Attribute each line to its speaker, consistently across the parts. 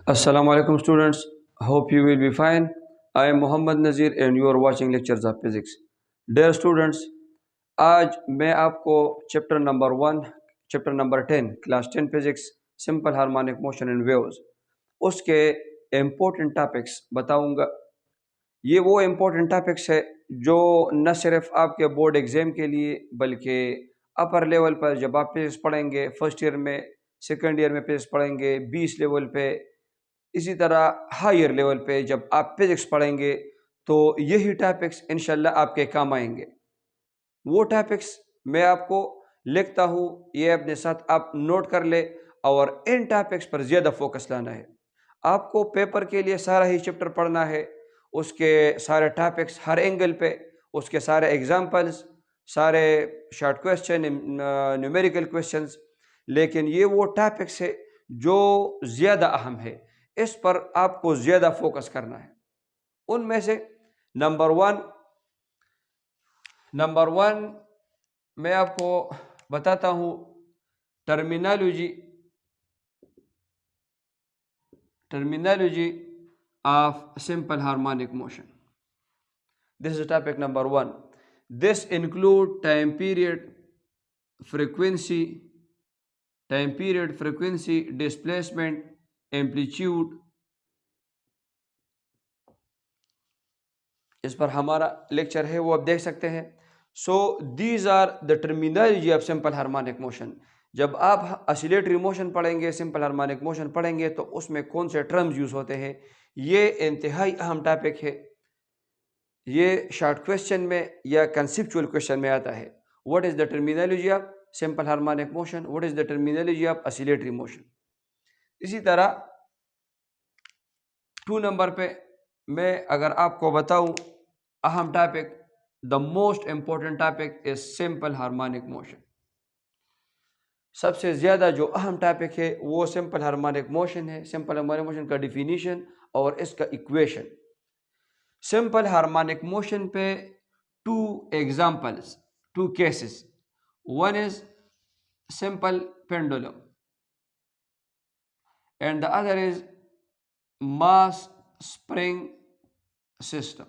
Speaker 1: Assalamu alaikum students. Hope you will be fine. I am Muhammad Nazir and you are watching lectures of physics. Dear students, آج میں آپ کو chapter number 1 chapter number 10 class 10 physics simple harmonic motion and waves اس کے important topics بتاؤں گا. یہ وہ important topics ہے جو نہ صرف آپ کے بورڈ ایگزام کے لیے بلکہ اپر لیول پر جب آپ فزکس پڑھیں گے فرسٹ ایئر میں سیکنڈ ایئر میں فزکس پڑھیں گے 20 لیول پہ، اسی طرح ہائر لیول پہ جب آپ فزکس پڑھیں گے تو یہی ٹاپکس انشاءاللہ آپ کے کام آئیں گے. وہ ٹاپکس میں آپ کو لکھتا ہوں، یہ اپنے ساتھ آپ نوٹ کر لے اور ان ٹاپکس پر زیادہ فوکس لانا ہے. آپ کو پیپر کے لیے سارا ہی چیپٹر پڑھنا ہے، اس کے سارے ٹاپکس ہر اینگل پہ، اس کے سارے ایگزامپلس، سارے شارٹ کویسچن، نیومیریکل کویسچنز. لیکن یہ وہ ٹاپکس ہے جو زیادہ اہم ہے، اس پر آپ کو زیادہ فوکس کرنا ہے. ان میں سے نمبر ون میں آپ کو بتاتا ہوں terminology of simple harmonic motion. This is topic number 1. This include time period frequency, displacement, amplitude. اس پر ہمارا لیکچر ہے، وہ آپ دیکھ سکتے ہیں. So these are the terminology of simple harmonic motion. جب آپ اسیلیٹری موشن پڑھیں گے، سمپل ہارمونک موشن پڑھیں گے تو اس میں کون سے ٹرمز یوز ہوتے ہیں، یہ انتہائی اہم ٹاپک ہے. یہ شارٹ کویسچن میں یا کنسیپچول کویسچن میں آتا ہے. What is the terminology of simple harmonic motion, what is the terminology of oscillatory motion. اسی طرح 2 نمبر پہ میں اگر آپ کو بتاؤں اہم topic, the most important topic is simple harmonic motion. سب سے زیادہ جو اہم ٹاپک ہے وہ سمپل ہارمونک موشن ہے. سمپل ہارمونک موشن کا ڈیفینیشن اور اس کا ایکویشن. سمپل ہارمونک موشن پہ 2 examples, 2 cases. One is simple pendulum and the other is mass spring system.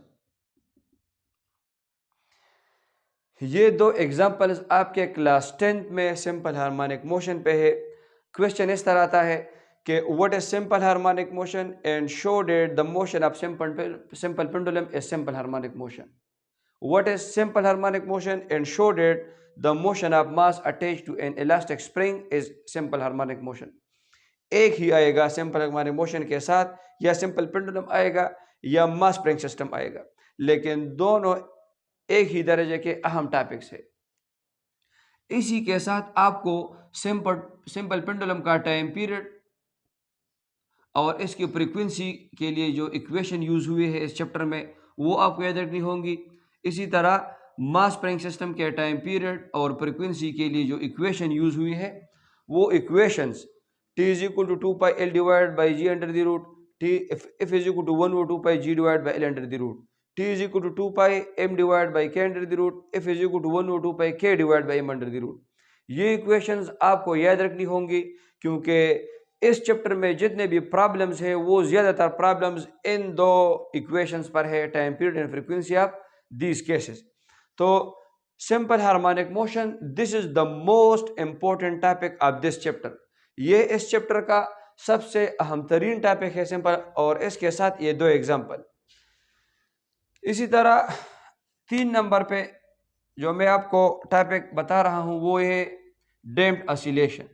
Speaker 1: یہ 2 ایگزامپلز آپ کے کلاس 10 میں سمپل ہارمونک موشن پہ ہے. کویسچن اس طرح آتا ہے کہ what is simple harmonic motion and show that the motion of simple pendulum is simple harmonic motion. What is simple harmonic motion and show that the motion of mass attached to an elastic spring is simple harmonic motion. ایک ہی آئے گا simple harmonic motion کے ساتھ، یا simple pendulum آئے گا یا ماس spring system آئے گا، لیکن دونوں ایک ہی درجے کے اہم ٹاپکس ہے. اسی کے ساتھ آپ کو سمپل پینڈولم کا ٹائم پیریڈ اور اس کی فریکوینسی کے لیے جو ایکویشن یوز ہوئی ہے اس چیپٹر میں وہ آپ کو یاد رکھنی ہوں گی. اسی طرح ماس اسپرنگ سسٹم کے ٹائم پیریڈ اور فریکوینسی کے لیے جو ایکویشن یوز ہوئی ہے وہ equations T is equal to 2 pi L divided by G under the root, F is equal to 1 over 2 pi G divided by L under the root, T is equal to 2 pi M divided by K under the root, F is equal to 1 over 2 pi K divided by M under the root. یہ equations آپ کو یاد رکھنی ہوں گی کیونکہ اس chapter میں جتنے بھی پرابلمز ہیں وہ زیادہ تر پرابلمز ان 2 ایکویشنز پر ہے، time period and frequency of these cases. تو simple harmonic motion, this is the most important topic of this chapter. یہ اس چیپٹر کا سب سے اہم ترین ٹاپک ہے سمپل، اور اس کے ساتھ یہ 2 ایگزامپل. اسی طرح 3 نمبر پہ جو میں آپ کو ٹاپک بتا رہا ہوں وہ ہے ڈیمپڈ اسیلیشن.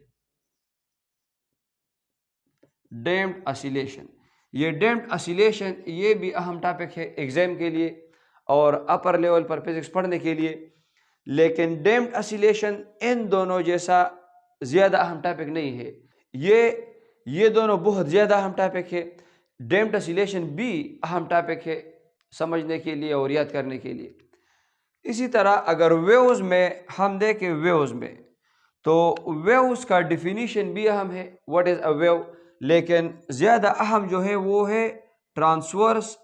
Speaker 1: یہ ڈیمپڈ اسیلیشن یہ بھی اہم ٹاپک ہے ایگزام کے لیے اور اپر لیول پر فزکس پڑھنے کے لیے. لیکن ڈیمپڈ اسیلیشن ان دونوں جیسا زیادہ اہم ٹاپک نہیں ہے. یہ دونوں بہت زیادہ اہم ٹاپک ہے. ڈیمپڈ اسیلیشن بھی اہم ٹاپک ہے سمجھنے کے لیے اور یاد کرنے کے لیے. اسی طرح اگر ویوز میں ہم دیکھیں، ویوز میں تو ویوز کا ڈیفینیشن بھی اہم ہے، واٹ از اے ویو. لیکن زیادہ اہم جو ہے وہ ہے ٹرانسورس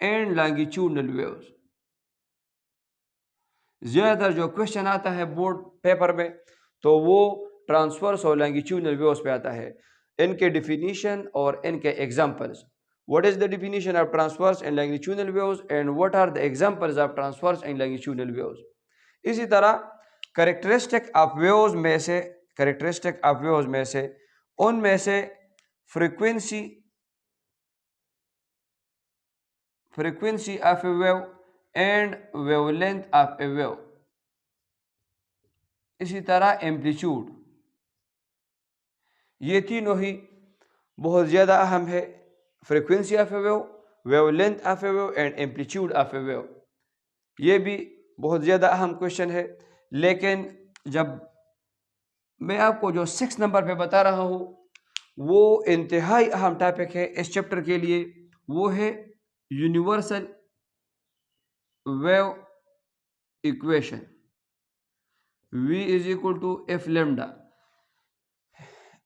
Speaker 1: اینڈ لانگیچیوڈنل ویوز. زیادہ تر جو کویشچن آتا ہے بورڈ پیپر میں تو وہ ٹرانسورس اور لانگیچیوڈنل ویوز پہ آتا ہے. ان کے ڈیفینیشن اور ان کے examples. What is the definition of transverse and longitudinal waves and what are the examples of transverse and longitudinal waves. اسی طرح کریکٹرسٹک آف ویوز میں سے ان میں سے frequency of a wave and wavelength of a wave. اسی طرح amplitude, یہ تینوں ہی بہت زیادہ اہم ہے. Frequency of a wave, wave length of a wave and amplitude of a wave. یہ بھی بہت زیادہ اہم کوشچن ہے. لیکن جب میں آپ کو جو 6 نمبر پہ بتا رہا ہوں وہ انتہائی اہم ٹاپک ہے اس چیپٹر کے لیے، وہ ہے universal wave equation V is equal to F lambda.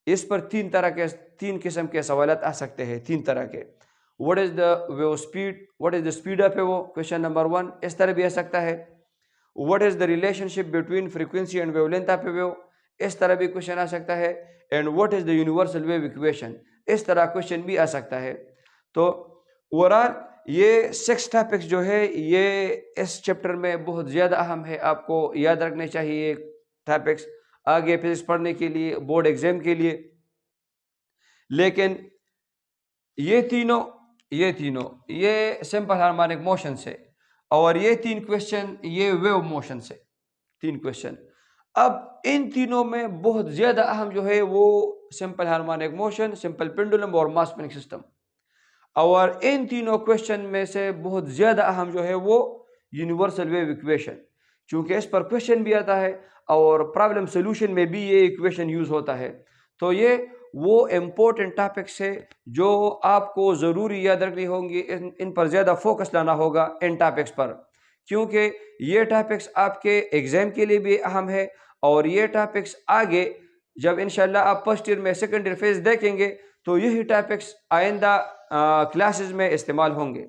Speaker 1: اس پر تین قسم کے سوالات آ سکتے ہیں، 3 طرح کے. What is the wave speed? What is the speed of a wave? Question number 1 اس طرح بھی آ سکتا ہے. What is the relationship between frequency and wavelength of a wave? اس طرح بھی کوشچن آ سکتا ہے. And what is the universal wave equation? اس طرح question بھی آ سکتا ہے. تو اوورآل یہ 6 ٹاپکس جو ہے یہ اس چیپٹر میں بہت زیادہ اہم ہے، آپ کو یاد رکھنے چاہیے ٹاپکس آگے فزکس پڑھنے کے لیے، بورڈ ایگزام کے لیے. لیکن یہ تینوں یہ سمپل ہارمونک موشن سے، اور یہ 3 کوشچن یہ ویو موشن سے 3 کوشچن. اب ان تینوں میں بہت زیادہ اہم جو ہے وہ simple harmonic motion, simple pendulum اور ماس اسپرنگ سسٹم. اور ان تینوں کوشچن میں سے بہت زیادہ اہم جو ہے وہ یونیورسل ویو ایکویشن، چونکہ اس پر کوشچن بھی آتا ہے اور پرابلم سولوشن میں بھی یہ ایکویشن یوز ہوتا ہے. تو یہ وہ امپورٹنٹ ٹاپکس ہے جو آپ کو ضروری یاد رکھنی ہوں گی، ان پر زیادہ فوکس لانا ہوگا ان ٹاپکس پر، کیونکہ یہ ٹاپکس آپ کے ایگزام کے لیے بھی اہم ہے. اور یہ ٹاپکس آگے جب انشاءاللہ آپ فرسٹ ایئر میں سیکنڈ ایئر فیز دیکھیں گے تو یہی ٹاپکس آئندہ کلاسز میں استعمال ہوں گے.